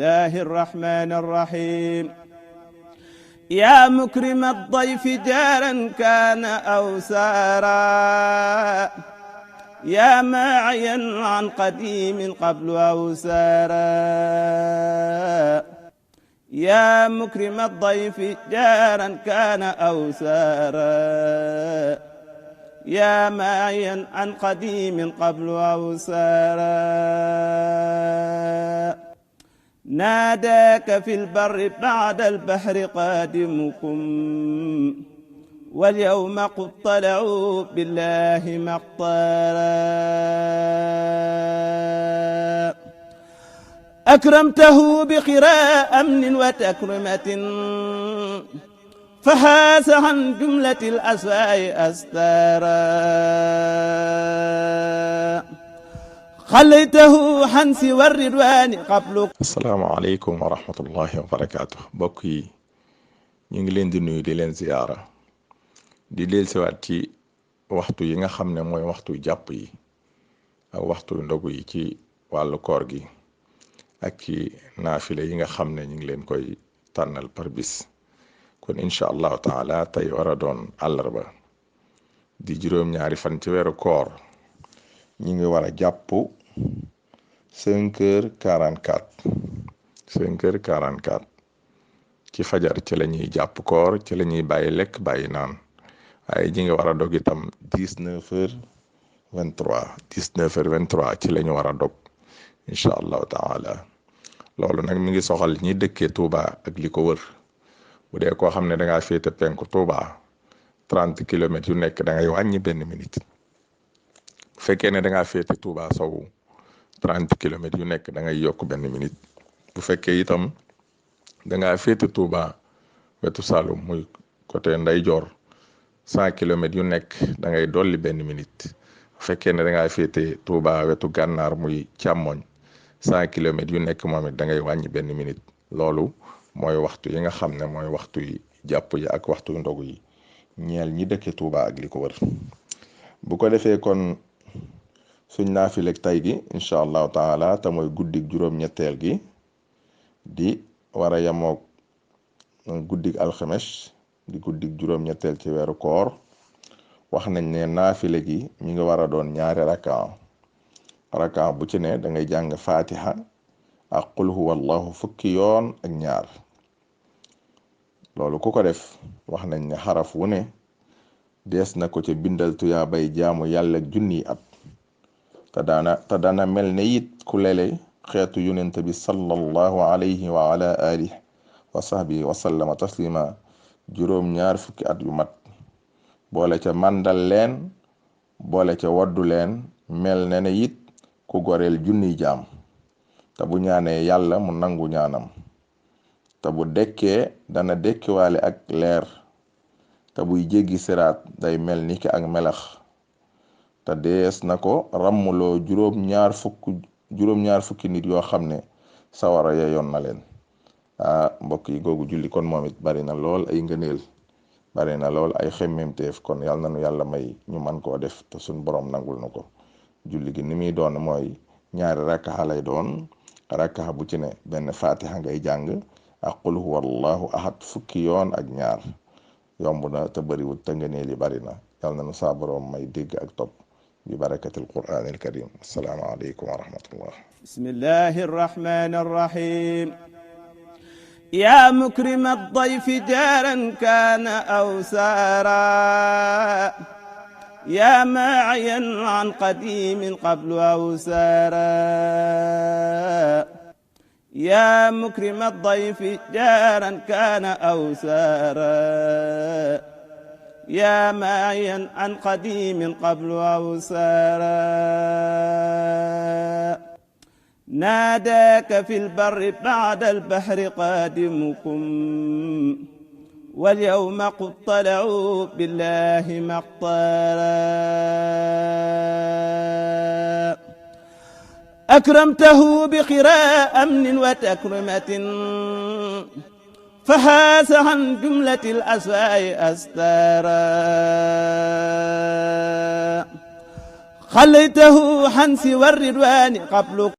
الله الرحمن الرحيم يا مكرم الضيف جارا كان أو سارا يا ماعيا عن قديم قبل أو سارا يا مكرم الضيف جارا كان أو سارا يا ماعيا عن قديم قبل أو سارا ناداك في البر بعد البحر قادمكم واليوم قد طلعوا بالله مقتالا أكرمته بخراء أمن وتكرمة فحاس عن جملة الأسواء أستارا خليته عن سوى الردوان قبل. asalaamaaleykum wa rahmatullahi wa barakaatu mbokk yi ñu ngi leen di nuyu di leen ziyaara di dellusiwaat ci waxtu yi nga xam ne mooy waxtu jàpp yi ak waxtu ndogu yi ci wàllu koor gi ak ci naafile yi nga xam ne ñu ngi leen koy tànnal par bis kon incha allahu taala tey war a doon àllarba di juróom-ñaari fan ci weeru koor ñu ngi war a jàpp 5h44 ci fajar ci la ñuy jàpp koor ci la ñuy bàyyi lekk bàyyi naan waaye ji nga war a dog itam 19h23 ci la ñu war a dog incha allahu taala loolu nag mi ngi soxal ñi dëkkee Touba ak li ko wër bu dee koo xam ne da ngaa féete penku Touba 30 kilomètres yu nekk da ngay wàññi benn minute bu fekkee ne da ngaa féete Touba sowu 30 kilomètres yu nekk da ngay yokk benn minute bu fekkee itam da ngaa féete Touba wetu Saloum muy côté ndeyjoor 100 kilomètres yu nekk da ngay dolli benn minute bu fekkee ne da ngaa féete Touba wetu gànnaar muy càmmoñ 100 kilomètres yu nekk moom it da ngay wàññi benn minute loolu mooy waxtu yi nga xam ne mooy waxtu yi jàpp yi ak waxtu ndogu yi ñeel ñi dëkke Touba ak li ko wër bu ko defee kon suñ naafileeg tay gi incha allahu taala te mooy guddig juróom-ñetteel gi di war a yemoog guddig alxames di guddig juróom-ñetteel ci weeru koor wax nañ ne naafile gi mi ngi war a doon ñaari raka bu ci ne da ngay jàng fatiha ak qul huwa allahu fukki yoon ak ñaar loolu ku ko def wax nañ ne xaraf wu ne dees na ko ca bindal tuyaa bay jaamu yàlla junni at te dana mel ne it ku lele xeetu yonent bi sallallahu alayhi wa ala alihi wa sahbihi wa sallama taslima juróom-ñaar fukki at yu mat boole ca màndal leen boole ca waddu leen mel ne ne it ku goreel junniy jaam te bu ñaanee yàlla mu nangu ñaanam te bu dekkee dana dekkiwaale ak leer te buy jéggi siraat day mel ni ki ak melax te dees na ko ràmmuloo juróom-ñaar fukki nit yoo xam ne sawara ya yoon na leen mbokk yi googu julli kon moom it bari na lool ay ngëneel bari na lool ay xemmemteef kon yàlla na nu yàlla may ñu man koo def te suñ borom nangul na ko julli gi ni muy doon mooy ñaari rakkaxa lay doon rakkaxa bu ci ne benn fatiha ngay jàng ak qul huwa allahu ahad fukki yoon ak ñaar yomb na te bariwul te ngëneel yi bari na yàlla na nu saa borom may dégg ak topp bi barakatil qur'anil karim assalaamu aleykum wa rahmatullah bismillahi arrahmani arrahim يا مكرم الضيف جارا كان أو سارا يا ماعيا عن قديم قبل أو سارا يا مكرم الضيف جارا كان أو سارا يا ماعيا عن قديم قبل أو سارا ناداك في البر بعد البحر قادمكم واليوم قد طلعوا بالله مقتالا أكرمته بخراء أمن وتكرمة فحاس عن جملة الأسواء أستارا خليته عن سوى الردوان قبل